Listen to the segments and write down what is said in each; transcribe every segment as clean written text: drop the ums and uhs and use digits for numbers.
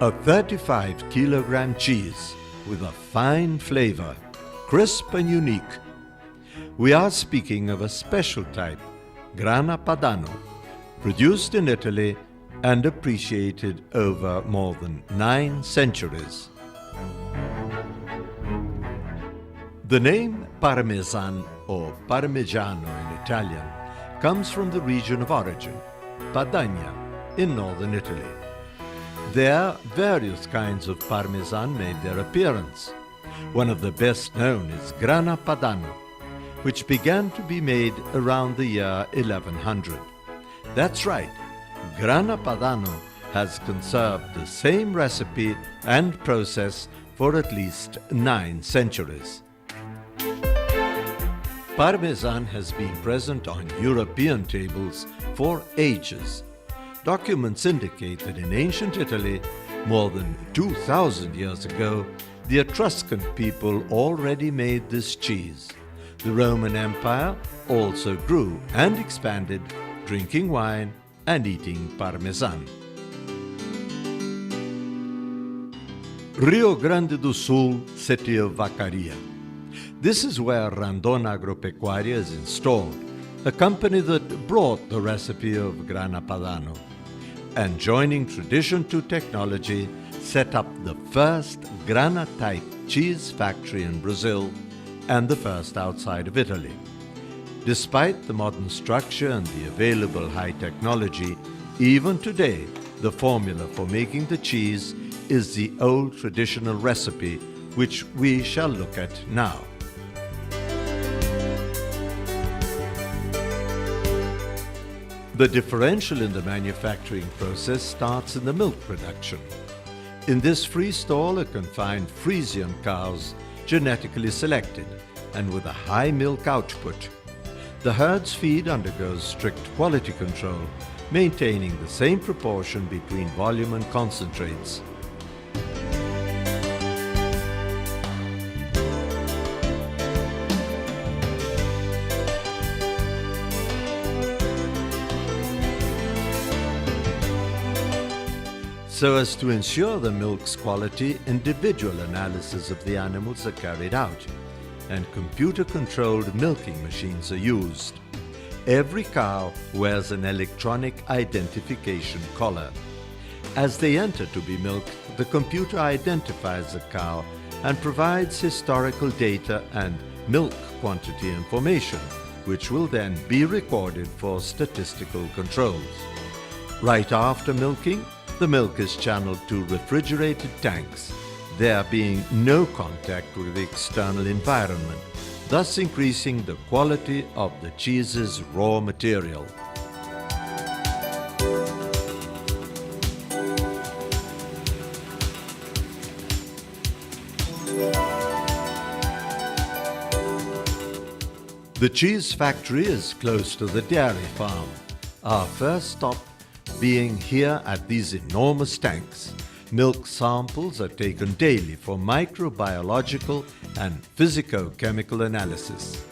A 35-kilogram cheese with a fine flavor, crisp and unique. We are speaking of a special type, Grana Padano, produced in Italy and appreciated over more than 9 centuries. The name Parmesan or Parmigiano in Italian comes from the region of origin, Padania, in northern Italy. There, various kinds of Parmesan made their appearance. One of the best known is Grana Padano, which began to be made around the year 1100. That's right, Grana Padano has conserved the same recipe and process for at least 9 centuries. Parmesan has been present on European tables for ages. Documents indicate that in ancient Italy, more than 2,000 years ago, the Etruscan people already made this cheese. The Roman Empire also grew and expanded, drinking wine and eating Parmesan. Rio Grande do Sul, city of Vacaria. This is where Randon Agropecuaria is installed, a company that brought the recipe of Grana Padano, and joining tradition to technology, set up the first Grana-type cheese factory in Brazil and the first outside of Italy. Despite the modern structure and the available high technology, even today, the formula for making the cheese is the old traditional recipe, which we shall look at now. The differential in the manufacturing process starts in the milk production. In this free-stall are confined Friesian cows, genetically selected and with a high milk output. The herd's feed undergoes strict quality control, maintaining the same proportion between volume and concentrates. So as to ensure the milk's quality, individual analysis of the animals are carried out, and computer-controlled milking machines are used. Every cow wears an electronic identification collar. As they enter to be milked, the computer identifies the cow and provides historical data and milk quantity information, which will then be recorded for statistical controls. Right after milking, the milk is channeled to refrigerated tanks, there being no contact with the external environment, thus increasing the quality of the cheese's raw material. The cheese factory is close to the dairy farm. Our first stop being here at these enormous tanks. Milk samples are taken daily for microbiological and physico-chemical analysis.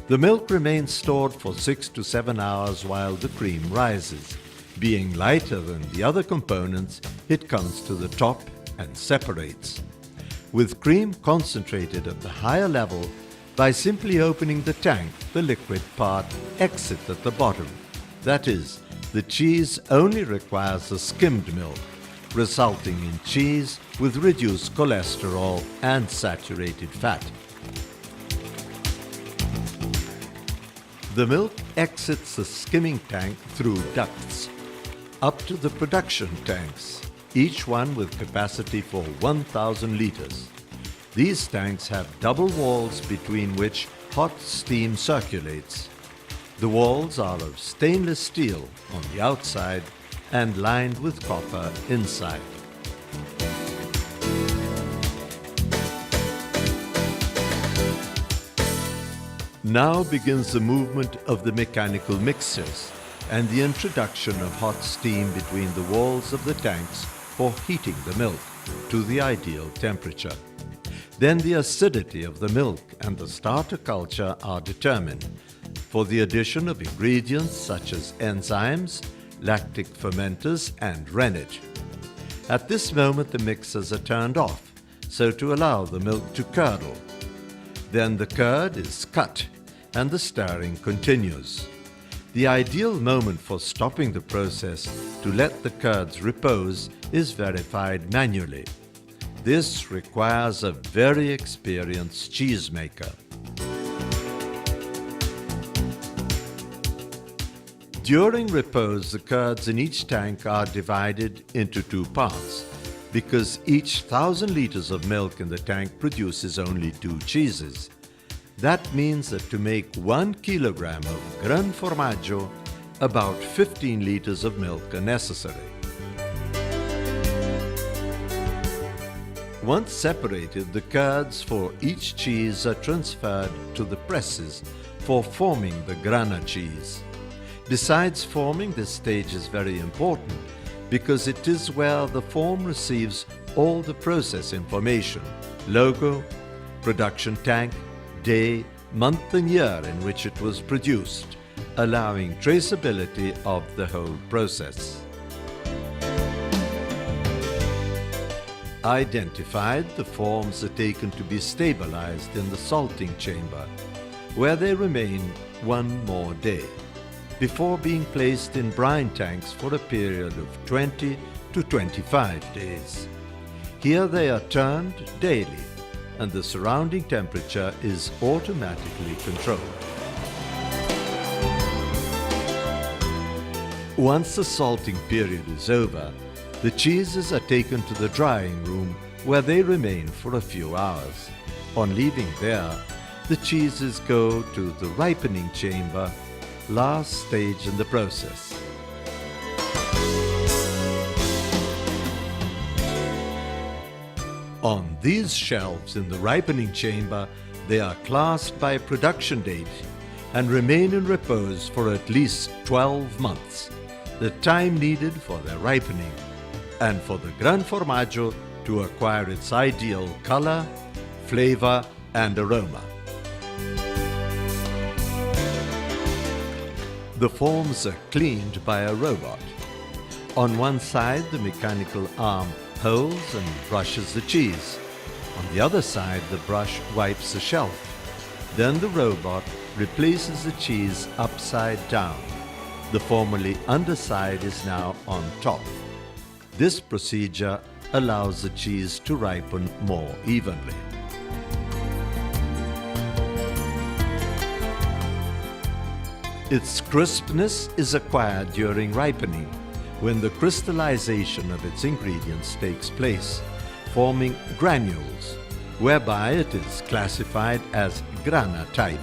The milk remains stored for 6 to 7 hours while the cream rises. Being lighter than the other components, it comes to the top and separates. With cream concentrated at the higher level, by simply opening the tank, the liquid part exits at the bottom. That is, the cheese only requires a skimmed milk, resulting in cheese with reduced cholesterol and saturated fat. The milk exits the skimming tank through ducts up to the production tanks, each one with capacity for 1,000 liters. These tanks have double walls between which hot steam circulates. The walls are of stainless steel on the outside and lined with copper inside. Now begins the movement of the mechanical mixers and the introduction of hot steam between the walls of the tanks for heating the milk to the ideal temperature. Then the acidity of the milk and the starter culture are determined for the addition of ingredients such as enzymes, lactic fermenters and rennet. At this moment the mixers are turned off, so to allow the milk to curdle. Then the curd is cut and the stirring continues. The ideal moment for stopping the process to let the curds repose is verified manually. This requires a very experienced cheesemaker. During repose, the curds in each tank are divided into two parts because each 1,000 liters of milk in the tank produces only 2 cheeses. That means that to make 1 kilogram of GRAN FORMAGGIO, about 15 liters of milk are necessary. Once separated, the curds for each cheese are transferred to the presses for forming the grana cheese. Besides forming, this stage is very important because it is where the form receives all the process information: logo, production tank, day, month and year in which it was produced, allowing traceability of the whole process. Identified, the forms are taken to be stabilized in the salting chamber, where they remain 1 more day, before being placed in brine tanks for a period of 20 to 25 days. Here they are turned daily, and the surrounding temperature is automatically controlled. Once the salting period is over, the cheeses are taken to the drying room where they remain for a few hours. On leaving there, the cheeses go to the ripening chamber, last stage in the process. On these shelves in the ripening chamber, they are classed by production date and remain in repose for at least 12 months, the time needed for their ripening, and for the GRAN FORMAGGIO to acquire its ideal color, flavor, and aroma. The forms are cleaned by a robot. On one side, the mechanical arm holds and brushes the cheese. On the other side, the brush wipes the shelf. Then the robot replaces the cheese upside down. The formerly underside is now on top. This procedure allows the cheese to ripen more evenly. Its crispness is acquired during ripening, when the crystallization of its ingredients takes place, forming granules, whereby it is classified as grana type.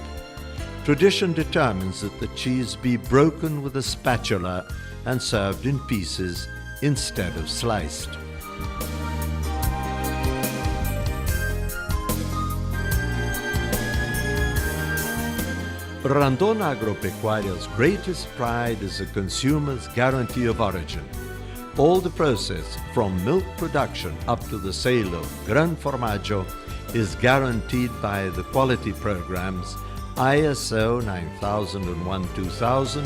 Tradition determines that the cheese be broken with a spatula and served in pieces instead of sliced. Randon Agropecuaria's greatest pride is the consumer's guarantee of origin. All the process from milk production up to the sale of GRAN FORMAGGIO is guaranteed by the quality programs ISO 9001-2000,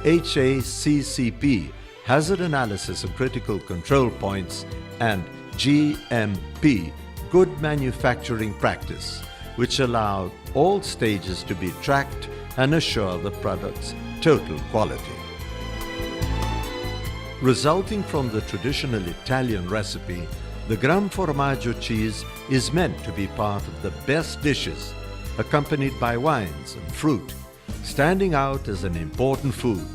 HACCP, Hazard Analysis and Critical Control Points, and GMP, Good Manufacturing Practice, which allow all stages to be tracked and assure the product's total quality. Resulting from the traditional Italian recipe, the GRAN FORMAGGIO cheese is meant to be part of the best dishes, accompanied by wines and fruit, standing out as an important food,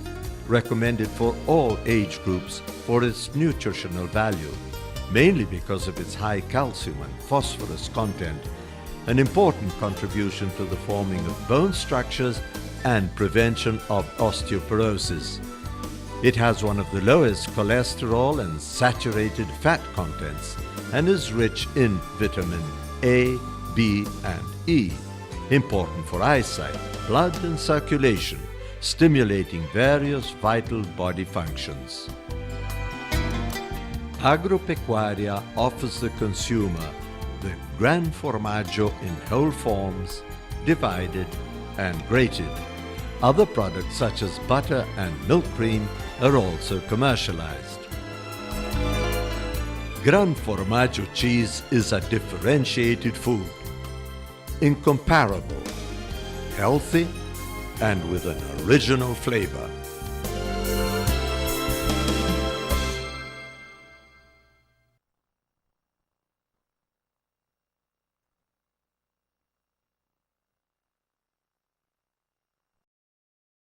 recommended for all age groups for its nutritional value, mainly because of its high calcium and phosphorus content, an important contribution to the forming of bone structures and prevention of osteoporosis. It has one of the lowest cholesterol and saturated fat contents and is rich in vitamin A, B, and E, important for eyesight, blood, and circulation, stimulating various vital body functions. Agropecuaria offers the consumer the GRAN FORMAGGIO in whole forms, divided and grated. Other products such as butter and milk cream are also commercialized. GRAN FORMAGGIO cheese is a differentiated food, incomparable, healthy, and with an original flavor.